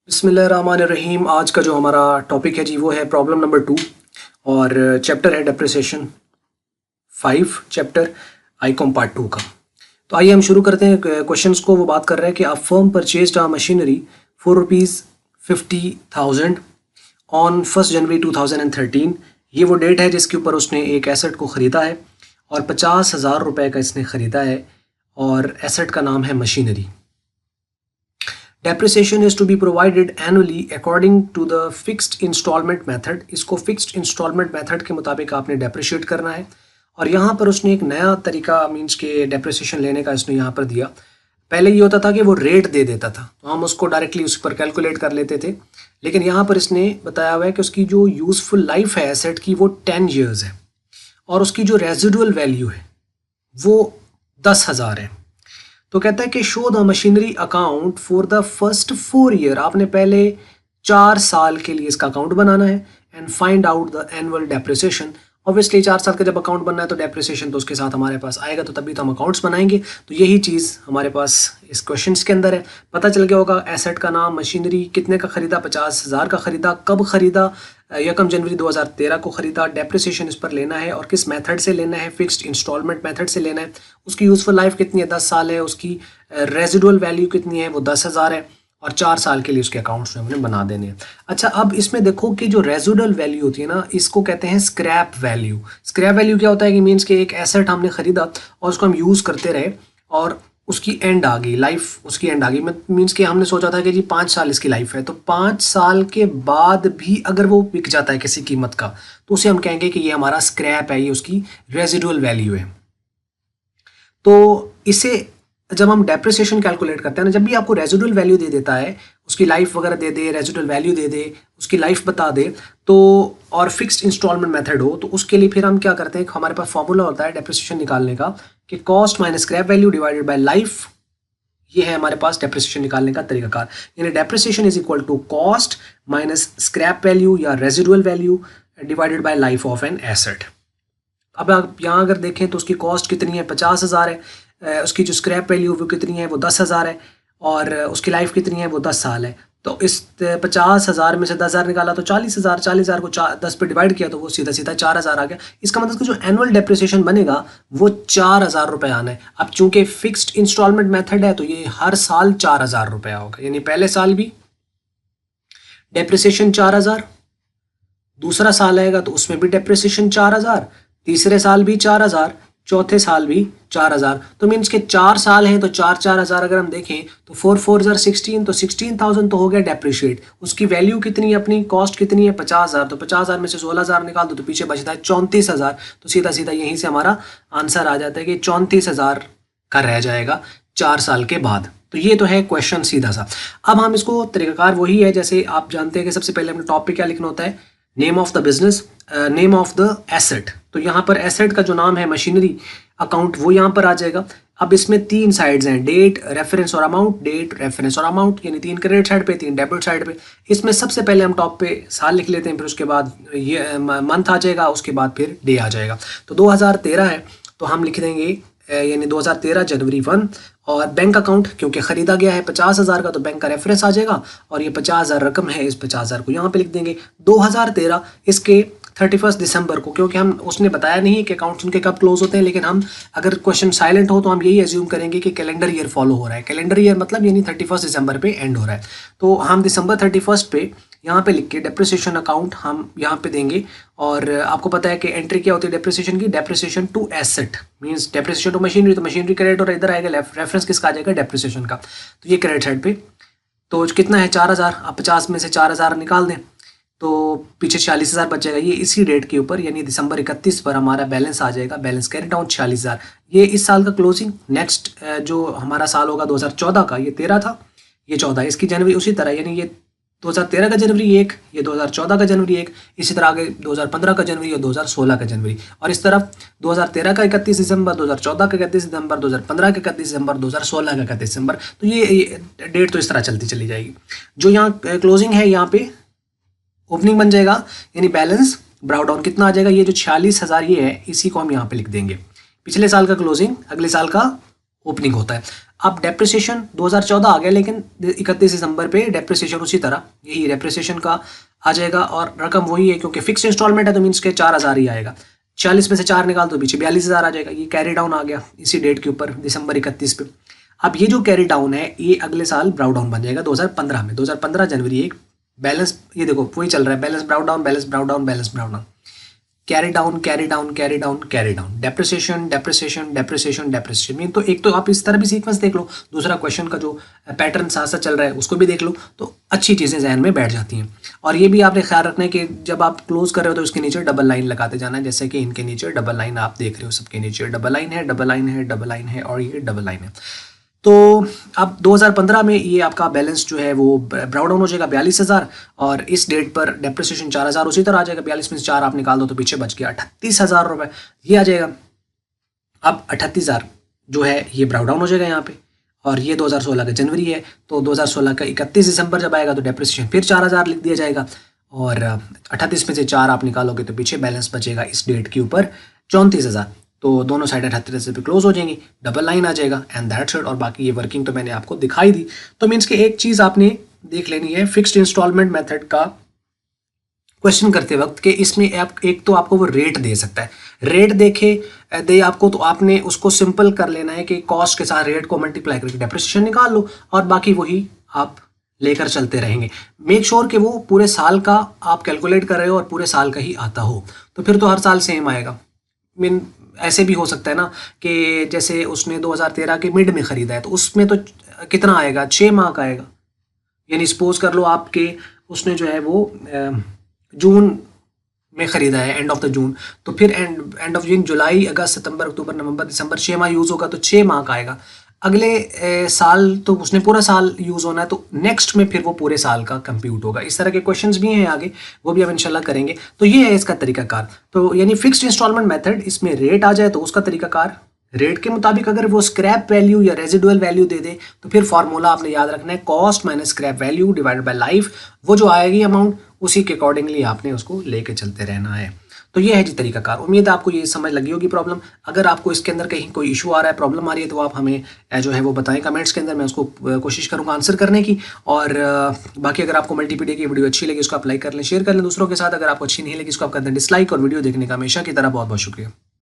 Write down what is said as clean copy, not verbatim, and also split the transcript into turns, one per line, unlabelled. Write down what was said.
बिस्मिल्लाहिर्रहमानिर्रहीम। आज का जो हमारा टॉपिक है जी वो है प्रॉब्लम नंबर 2 और चैप्टर है डेप्रिसिएशन 5 चैप्टर आईकॉम पार्ट 2 का। तो आइए हम शुरू करते हैं क्वेश्चंस को। वो बात कर रहे हैं कि a firm purchased a machinery for ₹50,000 on 1 जनवरी 2013। ये वो डेट है जिसके ऊपर उसने एक एसेट को ख़रीदा है और 50,000 रुपये का इसने ख़रीदा है और एसेट का नाम है machinery. Depreciation is to be provided annually according to the fixed installment method। इसको fixed installment method के मुताबिक आपने depreciate करना है। और यहाँ पर उसने एक नया तरीका मीन्स के depreciation लेने का इसने यहाँ पर दिया। पहले ये होता था कि वो रेट दे देता था तो हम उसको डायरेक्टली उस पर कैलकुलेट कर लेते थे, लेकिन यहाँ पर इसने बताया हुआ है कि उसकी जो यूज़फुल लाइफ है एसेट की वो 10 years है और उसकी जो रेजिडुअल वैल्यू है वो 10,000 है। तो कहता है कि show the machinery account for the first 4 year। आपने पहले 4 साल के लिए इसका अकाउंट बनाना है and find out the annual depreciation. Obviously 4 साल का जब अकाउंट बनना है तो डेप्रिसिएशन तो उसके साथ हमारे पास आएगा, तो तभी तो हम अकाउंट्स बनाएंगे। तो यही चीज़ हमारे पास इस क्वेश्चन के अंदर है। पता चल गया होगा एसेट का नाम मशीनरी कितने का ख़रीदा, 50,000 का ख़रीदा। कब ख़रीदा? 1 जनवरी 2013 को ख़रीदा। डेप्रिसिएशन इस पर लेना है और किस मेथड से लेना है? फिक्स्ड इंस्टॉलमेंट मेथड से लेना है। उसकी यूज़फुल लाइफ कितनी है? 10 साल है। उसकी रेजिडुअल वैल्यू कितनी है? वो 10,000 है और 4 साल के लिए उसके अकाउंट्स में हमने बना देने हैं। अच्छा, अब इसमें देखो कि जो रेजिडुअल वैल्यू होती है ना, इसको कहते हैं स्क्रैप वैल्यू। स्क्रैप वैल्यू क्या होता है कि मीन्स के एक एसेट हमने ख़रीदा और उसको हम यूज़ करते रहे और उसकी एंड आ गई, लाइफ उसकी एंड आ गई। मीन्स कि हमने सोचा था कि जी 5 साल इसकी लाइफ है, तो 5 साल के बाद भी अगर वो बिक जाता है किसी कीमत का तो उसे हम कहेंगे कि ये हमारा स्क्रैप है, ये उसकी रेजिडुअल वैल्यू है। तो इसे जब हम डेप्रिसिएशन कैलकुलेट करते हैं ना, जब भी आपको रेजिडुअल वैल्यू दे देता है, उसकी लाइफ वगैरह दे दे, रेजिडुअल वैल्यू दे दे, उसकी लाइफ बता दे, तो और फिक्स्ड इंस्टॉलमेंट मेथड हो, तो उसके लिए फिर हम क्या करते हैं, हमारे पास फॉर्मूला होता है डेप्रिसिएशन निकालने का कि cost minus scrap value divided by life. ये है हमारे पास डेप्रिसिएशन निकालने का तरीकाकार। यानी depreciation is equal to cost minus scrap value या residual value divided by life of an asset. अब आप यहाँ अगर देखें तो उसकी कॉस्ट कितनी है? 50,000 है। उसकी जो स्क्रैप वैल्यू वो कितनी है? वो 10,000 है। और उसकी लाइफ कितनी है? वो 10 साल है। तो इस 50,000 में से 10,000 निकाला तो 40,000, 40,000 को 10 पे डिवाइड किया तो वो सीधा सीधा 4,000 आ गया। इसका मतलब कि जो एनुअल डेप्रिसिएशन बनेगा वो 4,000 रुपये आना है। अब चूंकि फिक्स्ड इंस्टॉलमेंट मेथड है तो ये हर साल 4,000 रुपये होगा। यानी पहले साल भी डेप्रिसिएशन 4,000, दूसरा साल आएगा तो उसमें भी डेप्रिसिएशन 4,000, तीसरे साल भी 4,000, चौथे साल भी 4,000। तो मीन्स के 4 साल हैं तो 4,000 अगर हम देखें तो 4 4 16, तो 16,000 तो हो गया डेप्रिशिएट। उसकी वैल्यू कितनी है? अपनी कॉस्ट कितनी है? 50,000। तो 50,000 में से 16,000 निकाल दो तो पीछे बचता है 34,000। तो सीधा सीधा यहीं से हमारा आंसर आ जाता है कि 34,000 का रह जाएगा 4 साल के बाद। तो ये तो है क्वेश्चन सीधा सा। अब हम इसको तरीकाकार वही है जैसे आप जानते हैं कि सबसे पहले अपने टॉप पे क्या लिखना होता है? Name of the business, name of the asset. तो यहाँ पर एसेट का जो नाम है मशीनरी अकाउंट वो यहाँ पर आ जाएगा। अब इसमें 3 साइड्स हैं, डेट, रेफरेंस और अमाउंट। डेट, रेफरेंस और अमाउंट, यानी 3 क्रेडिट साइड पे, 3 डेबिट साइड पे। इसमें सबसे पहले हम टॉप पे साल लिख लेते हैं, फिर उसके बाद ये मंथ आ जाएगा, उसके बाद फिर डे आ जाएगा। तो 2013 है तो हम लिख देंगे यानी 2013 जनवरी 1। और बैंक अकाउंट क्योंकि ख़रीदा गया है 50,000 का तो बैंक का रेफरेंस आ जाएगा और ये 50,000 रकम है, इस 50,000 को यहाँ पे लिख देंगे। 2013 इसके 31 दिसंबर को, क्योंकि हम उसने बताया नहीं कि अकाउंट्स उनके कब क्लोज होते हैं, लेकिन हम अगर क्वेश्चन साइलेंट हो तो हम यही एज्यूम करेंगे कि कैलेंडर ईयर फॉलो हो रहा है। कैलेंडर ईयर मतलब यानी 31 दिसंबर पे एंड हो रहा है। तो हम दिसंबर 31 पे यहाँ पे लिख के डेप्रिसिएशन अकाउंट हम यहाँ पे देंगे। और आपको पता है कि एंट्री क्या होती है डेप्रिसिएशन की? Depreciation to asset means depreciation to machinery, तो मशीनरी क्रेडिट और इधर आएगा रेफरेंस किसका आ जाएगा? डेप्रिसिएशन का। तो ये क्रेडिट साइड पे तो कितना है? 4,000। आप 50 में से 4,000 निकाल दें तो पीछे 40,000 बच जाएगा। ये इसी डेट के ऊपर यानी दिसंबर 31 पर हमारा बैलेंस आ जाएगा। Balance carry down 46,000। ये इस साल का क्लोजिंग। नेक्स्ट जो हमारा साल होगा 2014 का, ये 13 था, ये 14। इसकी जनवरी उसी तरह यानी ये 2013 का जनवरी 1, ये 2014 का जनवरी 1, इसी तरह आगे 2015 का जनवरी और 2016 का जनवरी। और इस तरफ 2013 का 31 दिसंबर, 2014 का 31 दिसंबर, 2015 का 31 दिसंबर, 2016 का 31 दिसंबर। तो ये डेट तो इस तरह चलती चली जाएगी। जो यहाँ क्लोजिंग है यहाँ पे ओपनिंग बन जाएगा यानी बैलेंस ब्राउ डाउन कितना आ जाएगा? ये जो 46,000 ये है इसी को हम यहाँ पे लिख देंगे। पिछले साल का क्लोजिंग अगले साल का ओपनिंग होता है। अब डेप्रिसिएशन 2014 आ गया, लेकिन 31 दिसंबर पे डेप्रिसिएशन उसी तरह यही डेप्रिसिएशन का आ जाएगा और रकम वही है, क्योंकि फिक्स इंस्टॉलमेंट है तो मीन्स के 4,000 ही आएगा। 40 में से 4 निकाल तो पीछे 42,000 आ जाएगा। ये कैरी डाउन आ गया इसी डेट के ऊपर, दिसंबर 31 पे। अब ये जो कैरी डाउन है ये अगले साल ब्राउ डाउन बन जाएगा 2015 में। 2015 जनवरी 1 बैलेंस, ये देखो वही चल रहा है, balance brought down, balance brought down, balance brought down, carry down, carry down, carry down, carry down, depreciation, depreciation, depreciation, depreciation. Mean तो एक तो आप इस तरह भी सीक्वेंस देख लो, दूसरा क्वेश्चन का जो पैटर्न साथ साथ चल रहा है उसको भी देख लो, तो अच्छी चीज़ें जहन में बैठ जाती हैं। और ये भी आपने ख्याल रखना है कि जब आप क्लोज कर रहे हो तो उसके नीचे डबल लाइन लगाते जाना है, जैसे कि इनके नीचे डबल लाइन आप देख रहे हो, सबके नीचे डबल लाइन है, डबल लाइन है, डबल लाइन है और ये डबल लाइन है। तो अब 2015 में ये आपका बैलेंस जो है वो ब्राउ डाउन हो जाएगा 42,000 और इस डेट पर डेप्रिसिएशन 4,000 उसी तरह आ जाएगा। 42 में से 4 आप निकाल दो तो पीछे बच गया 38,000 रुपये, ये आ जाएगा। अब 38,000 जो है ये ब्राउ डाउन हो जाएगा यहाँ पे, और ये 2016 का जनवरी है, तो 2016 का 31 दिसंबर जब आएगा तो डेप्रिसिएशन फिर 4,000 लिख दिया जाएगा और 38 में से 4 आप निकालोगे तो पीछे बैलेंस बचेगा इस डेट के ऊपर 34,000। तो दोनों साइड 38 पे क्लोज हो जाएंगी, डबल लाइन आ जाएगा एंड दैट्स इट। और बाकी ये वर्किंग तो मैंने आपको दिखाई दी। तो मीन्स कि एक चीज़ आपने देख लेनी है फिक्स्ड इंस्टॉलमेंट मेथड का क्वेश्चन करते वक्त कि इसमें आप एक तो आपको वो रेट दे सकता है, रेट दे आपको तो आपने उसको सिंपल कर लेना है कि कॉस्ट के साथ रेट को मल्टीप्लाई करके डेप्रिसिएशन निकाल लो और बाकी वही आप लेकर चलते रहेंगे। मेक श्योर कि वो पूरे साल का आप कैलकुलेट कर रहे हो और पूरे साल का ही आता हो, तो फिर तो हर साल सेम आएगा। मीन ऐसे भी हो सकता है ना कि जैसे उसने 2013 के मिड में ख़रीदा है तो उसमें तो कितना आएगा, 6 माह का आएगा। यानी सपोज कर लो आपके उसने जो है वो जून में ख़रीदा है, एंड ऑफ द जून, तो फिर एंड ऑफ जून, जुलाई, अगस्त, सितंबर, अक्टूबर, नवंबर, दिसंबर 6 माह यूज़ होगा तो 6 माह का आएगा। अगले साल तो उसने पूरा साल यूज़ होना है तो नेक्स्ट में फिर वो पूरे साल का कंप्यूट होगा। इस तरह के क्वेश्चंस भी हैं आगे, वो भी हम इंशाल्लाह करेंगे। तो ये है इसका तरीकाकार। तो यानी फिक्स्ड इंस्टॉलमेंट मेथड, इसमें रेट आ जाए तो उसका तरीकाकार रेट के मुताबिक, अगर वो स्क्रैप वैल्यू या रेजिडुअल वैल्यू दे दे तो फिर फार्मूला आपने याद रखना है, cost minus scrap value divided by life. वो जो आएगी अमाउंट उसी के अकॉर्डिंगली आपने उसको लेके चलते रहना है। तो ये है जी तरीकाकार। उम्मीद है आपको ये समझ लगी होगी प्रॉब्लम। अगर आपको इसके अंदर कहीं कोई इशू आ रहा है, प्रॉब्लम आ रही है, तो आप हमें जो है वो बताएं कमेंट्स के अंदर, मैं उसको कोशिश करूँगा आंसर करने की। और बाकी अगर आपको मल्टीपीडिया की वीडियो अच्छी लगी उसको आप लाइक कर लें, शेयर कर लें दूसरों के साथ। अगर आपको अच्छी नहीं लगी इसको आप कर दें डिसलाइक। और वीडियो देखने का हमेशा की तरह बहुत बहुत शुक्रिया।